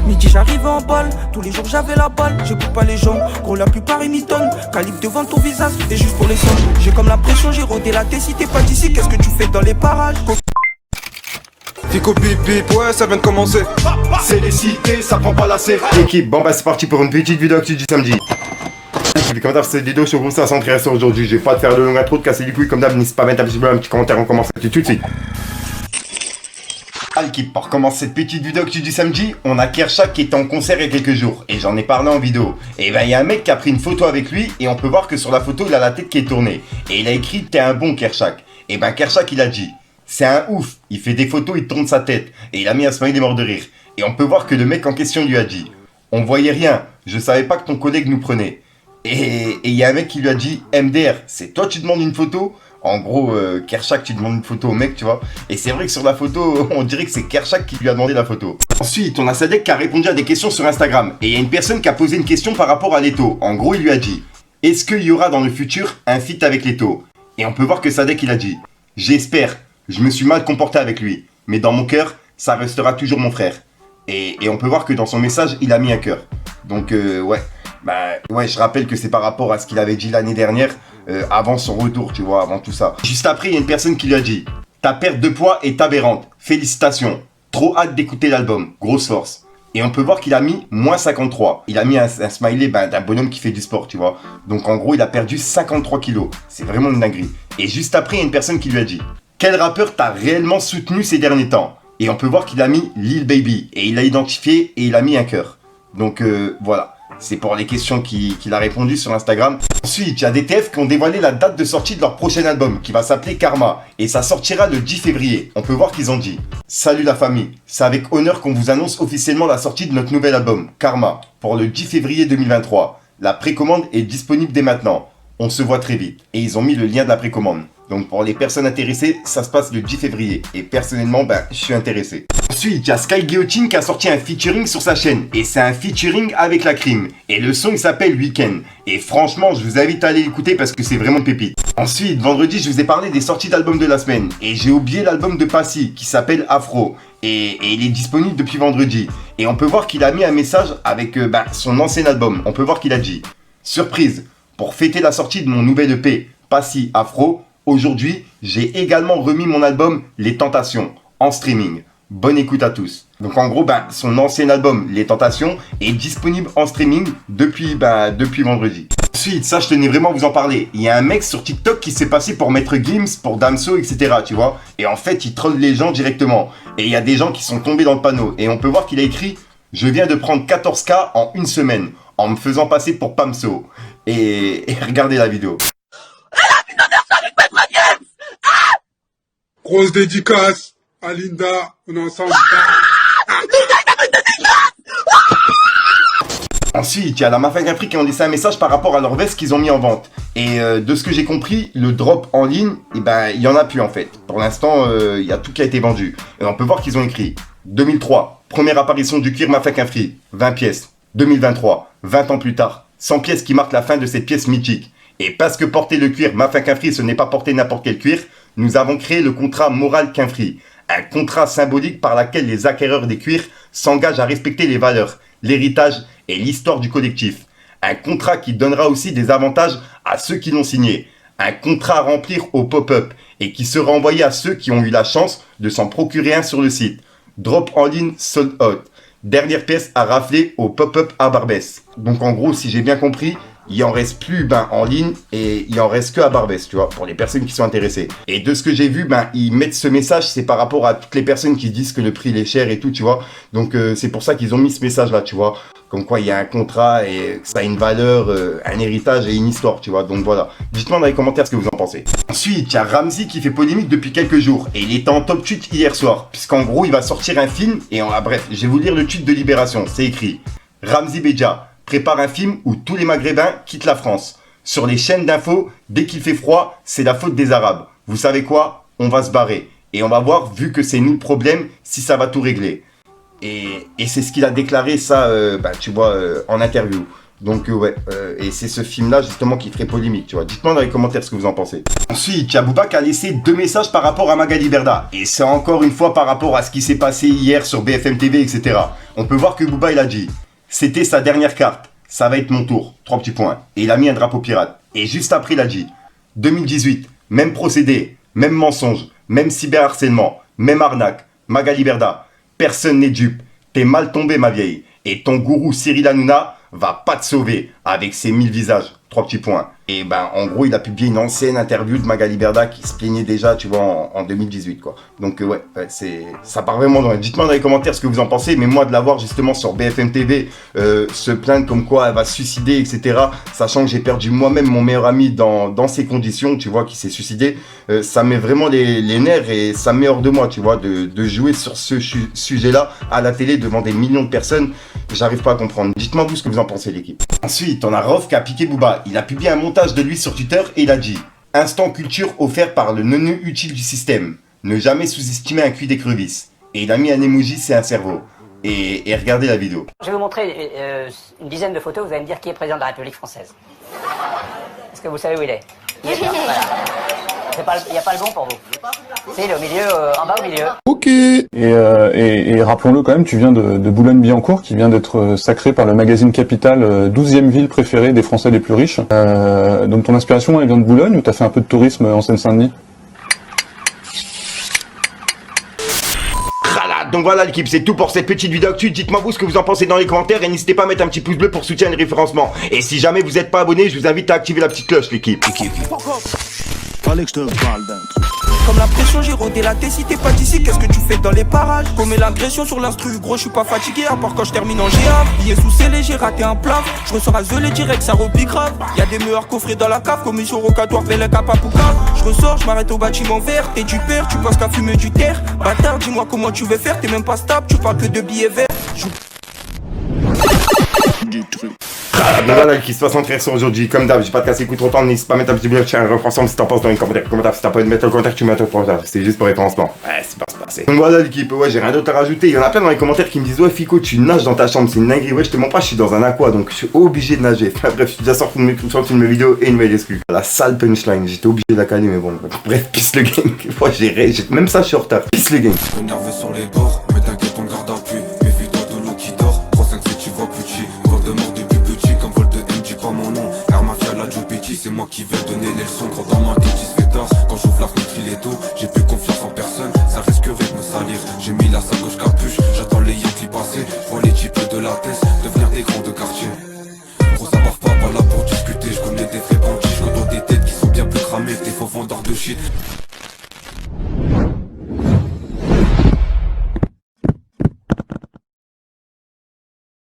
Midi j'arrive en balle, tous les jours j'avais la balle. J'écoute pas les gens, gros la plupart ils m'itonnent. Calibre devant ton visage, c'était juste pour les sommes. J'ai comme l'impression, j'ai rodé la tête. Si t'es pas d'ici, qu'est-ce que tu fais dans les parages? Fico bip bip, ouais ça vient de commencer. C'est les cités, ça prend pas la C. L'équipe, bon bah c'est parti pour une petite vidéo actu du samedi. Les commentaires de cette vidéo, je suis gros ça s'intéresse aujourd'hui. Je vais pas te faire de long intro, de casser les couilles comme d'hab. N'hésite pas à mettre un petit commentaire, on commence tout de suite. L'équipe, pour commencer cette petite vidéo actu du samedi, on a Kershak qui était en concert il y a quelques jours. Et j'en ai parlé en vidéo. Et ben il y a un mec qui a pris une photo avec lui. Et on peut voir que sur la photo, il a la tête qui est tournée. Et il a écrit t'es un bon Kershak. Et ben Kershak il a dit c'est un ouf, il fait des photos, il tourne sa tête. Et il a mis un smiley mort de rire. Et on peut voir que le mec en question lui a dit on voyait rien, je savais pas que ton collègue nous prenait. Et il y a un mec qui lui a dit MDR, c'est toi tu demandes une photo? En gros, Kershak tu demandes une photo au mec, tu vois. Et c'est vrai que sur la photo, on dirait que c'est Kershak qui lui a demandé la photo. Ensuite, on a Sadek qui a répondu à des questions sur Instagram. Et il y a une personne qui a posé une question par rapport à Leto. En gros, il lui a dit est-ce qu'il y aura dans le futur un feat avec Leto? Et on peut voir que Sadek il a dit j'espère. Je me suis mal comporté avec lui, mais dans mon cœur, ça restera toujours mon frère. Et on peut voir que dans son message, il a mis un cœur. Donc ouais, je rappelle que c'est par rapport à ce qu'il avait dit l'année dernière, avant son retour, tu vois, avant tout ça. Juste après, il y a une personne qui lui a dit ta perte de poids est aberrante, félicitations, trop hâte d'écouter l'album, grosse force. Et on peut voir qu'il a mis moins 53. Il a mis un smiley d'un bonhomme qui fait du sport, tu vois. Donc en gros, il a perdu 53 kilos. C'est vraiment une dinguerie. Et juste après, il y a une personne qui lui a dit quel rappeur t'as réellement soutenu ces derniers temps? Et on peut voir qu'il a mis Lil Baby. Et il a identifié et il a mis un cœur. Donc voilà. C'est pour les questions qu'il a répondu sur Instagram. Ensuite, il y a des TF qui ont dévoilé la date de sortie de leur prochain album qui va s'appeler Karma. Et ça sortira le 10 février. On peut voir qu'ils ont dit salut la famille. C'est avec honneur qu'on vous annonce officiellement la sortie de notre nouvel album, Karma, pour le 10 février 2023. La précommande est disponible dès maintenant. On se voit très vite. Et ils ont mis le lien de la précommande. Donc pour les personnes intéressées, ça se passe le 10 février. Et personnellement, je suis intéressé. Ensuite, il y a Sky Guillotine qui a sorti un featuring sur sa chaîne. Et c'est un featuring avec la crime. Et le son, il s'appelle Weekend. Et franchement, je vous invite à aller l'écouter parce que c'est vraiment une pépite. Ensuite, vendredi, je vous ai parlé des sorties d'albums de la semaine. Et j'ai oublié l'album de Passy qui s'appelle Afro. Et il est disponible depuis vendredi. Et on peut voir qu'il a mis un message avec son ancien album. On peut voir qu'il a dit surprise, pour fêter la sortie de mon nouvel EP, Passy Afro. Aujourd'hui, j'ai également remis mon album Les Tentations en streaming. Bonne écoute à tous. Donc en gros, son ancien album Les Tentations est disponible en streaming depuis vendredi. Ensuite, ça je tenais vraiment à vous en parler. Il y a un mec sur TikTok qui s'est passé pour Maître Gims, pour Damso, etc. Tu vois. Et en fait, il troll les gens directement. Et il y a des gens qui sont tombés dans le panneau. Et on peut voir qu'il a écrit je viens de prendre 14K en une semaine en me faisant passer pour Pamso. Et regardez la vidéo. Grosse dédicace à Linda, on est ensemble. Ensuite, il y a la Mafia Afrique qui ont laissé un message par rapport à leur veste qu'ils ont mis en vente. Et de ce que j'ai compris, le drop en ligne, il y en a plus en fait. Pour l'instant, il y a tout qui a été vendu. Et on peut voir qu'ils ont écrit 2003, première apparition du cuir Mafia Afrique, 20 pièces. 2023, 20 ans plus tard, 100 pièces qui marquent la fin de cette pièce mythique. Et parce que porter le cuir Mafia Quinfri, ce n'est pas porter n'importe quel cuir, nous avons créé le contrat Moral Quinfri. Un contrat symbolique par lequel les acquéreurs des cuirs s'engagent à respecter les valeurs, l'héritage et l'histoire du collectif. Un contrat qui donnera aussi des avantages à ceux qui l'ont signé. Un contrat à remplir au pop-up et qui sera envoyé à ceux qui ont eu la chance de s'en procurer un sur le site. Drop en ligne sold out. Dernière pièce à rafler au pop-up à Barbès. Donc en gros, si j'ai bien compris, il en reste plus en ligne et il en reste que à Barbès, tu vois, pour les personnes qui sont intéressées. Et de ce que j'ai vu, ils mettent ce message, c'est par rapport à toutes les personnes qui disent que le prix il est cher et tout, tu vois. Donc c'est pour ça qu'ils ont mis ce message là, tu vois. Comme quoi il y a un contrat et ça a une valeur, un héritage et une histoire, tu vois. Donc voilà. Dites-moi dans les commentaires ce que vous en pensez. Ensuite, il y a Ramzy qui fait polémique depuis quelques jours. Et il était en top tweet hier soir. Puisqu'en gros, il va sortir un film. Et bref, je vais vous lire le tweet de Libération. C'est écrit Ramzy Bedia prépare un film où tous les Maghrébins quittent la France. Sur les chaînes d'infos, dès qu'il fait froid, c'est la faute des Arabes. Vous savez quoi? On va se barrer. Et on va voir, vu que c'est nous le problème, si ça va tout régler. Et c'est ce qu'il a déclaré, ça, tu vois, en interview. Donc ouais, et c'est ce film-là justement qui ferait polémique, tu vois. Dites-moi dans les commentaires ce que vous en pensez. Ensuite, il y a Booba qui a laissé 2 messages par rapport à Magali Berda. Et c'est encore une fois par rapport à ce qui s'est passé hier sur BFM TV, etc. On peut voir que Booba, il a dit, c'était sa dernière carte, ça va être mon tour, 3 petits points. Et il a mis un drapeau pirate. Et juste après, il a dit, 2018, même procédé, même mensonge, même cyberharcèlement, même arnaque, Magali Berda, personne n'est dupe, t'es mal tombé ma vieille. Et ton gourou Cyril Hanouna va pas te sauver avec ses 1000 visages. 3 petits points. Et ben, en gros, il a publié une ancienne interview de Magali Berda qui se plaignait déjà, tu vois, en 2018, quoi. Donc, ouais, ça part vraiment loin. Dites-moi dans les commentaires ce que vous en pensez, mais moi, de la voir justement sur BFM TV, se plaindre comme quoi elle va se suicider, etc., sachant que j'ai perdu moi-même mon meilleur ami dans ces conditions, tu vois, qui s'est suicidé, ça met vraiment les nerfs et ça met hors de moi, tu vois, de jouer sur ce sujet-là à la télé devant des millions de personnes. J'arrive pas à comprendre. Dites-moi vous ce que vous en pensez, l'équipe. Ensuite, on a Rof qui a piqué Booba. Il a publié un montage de lui sur Twitter et il a dit « Instant culture offert par le neuneu utile du système. Ne jamais sous-estimer un cul d'écrevisse. » Et il a mis un emoji, c'est un cerveau. Et regardez la vidéo. Je vais vous montrer une dizaine de photos, vous allez me dire qui est président de la République française. Est-ce que vous savez où il est? Il est là, voilà. Il n'y a pas le bon pour vous. C'est le milieu, en bas au milieu. Ok. Et rappelons-le quand même, tu viens de Boulogne-Billancourt, qui vient d'être sacré par le magazine Capital 12e ville préférée des Français les plus riches. Donc ton inspiration, elle vient de Boulogne ou t'as fait un peu de tourisme en Seine-Saint-Denis? Donc voilà l'équipe, c'est tout pour cette petite vidéo actu. Dites-moi vous ce que vous en pensez dans les commentaires et n'hésitez pas à mettre un petit pouce bleu pour soutenir le référencement. Et si jamais vous n'êtes pas abonné, je vous invite à activer la petite cloche l'équipe. Fallait que je te parle d'un truc. Comme la pression, j'ai rodé la tête. Si t'es pas d'ici, qu'est-ce que tu fais dans les parages? Commets l'agression sur l'instru, gros, je suis pas fatigué. À part quand je termine en GA. Billet sous scellé, j'ai raté un plat. Je ressors à zelé direct, ça replie grave. Y'a des meilleurs coffrets dans la cave, commission rocatoire, belle capapouka. Je ressors, je m'arrête au bâtiment vert. T'es du père, tu penses qu'à fumer du terre. Bâtard, dis-moi comment tu veux faire, t'es même pas stable, tu parles que de billets verts. Du truc. Donc voilà qui se passe en création aujourd'hui. Comme d'hab, j'ai pas de casser coup trop de temps. N'hésite pas à mettre un petit bleu, tiens, ensemble si t'en penses dans les commentaires. Si t'as pas envie de mettre le commentaire, tu mets un commentaire. C'est juste pour référencement. Ouais, c'est pas passé. Donc voilà l'équipe, ouais, j'ai rien d'autre à rajouter. Il y en a plein dans les commentaires qui me disent ouais, Fico, tu nages dans ta chambre, c'est une dinguerie. Ouais, je te mens pas, je suis dans un aqua donc je suis obligé de nager. Enfin, bref, je suis déjà sorti de mes vidéos et une nouvelle exclue. La sale punchline, j'étais obligé de la caler, mais bon. Bref, pisse le game. Moi, même ça, je suis en retard. Pisse le game. Nerveux sur les bords, mais t'inquiète, on garde appui. Méfie-toi de l'eau qui dort. 3-5 si tu vois plus petit. Vol de mort depuis petit, comme vol de M, dis pas mon nom. Air Mafia, la Joe Petit, c'est moi qui vais donner les leçons. Quand dans ma tête, il se fait tard. Quand j'ouvre la fenêtre, il est tôt. J'ai plus confiance.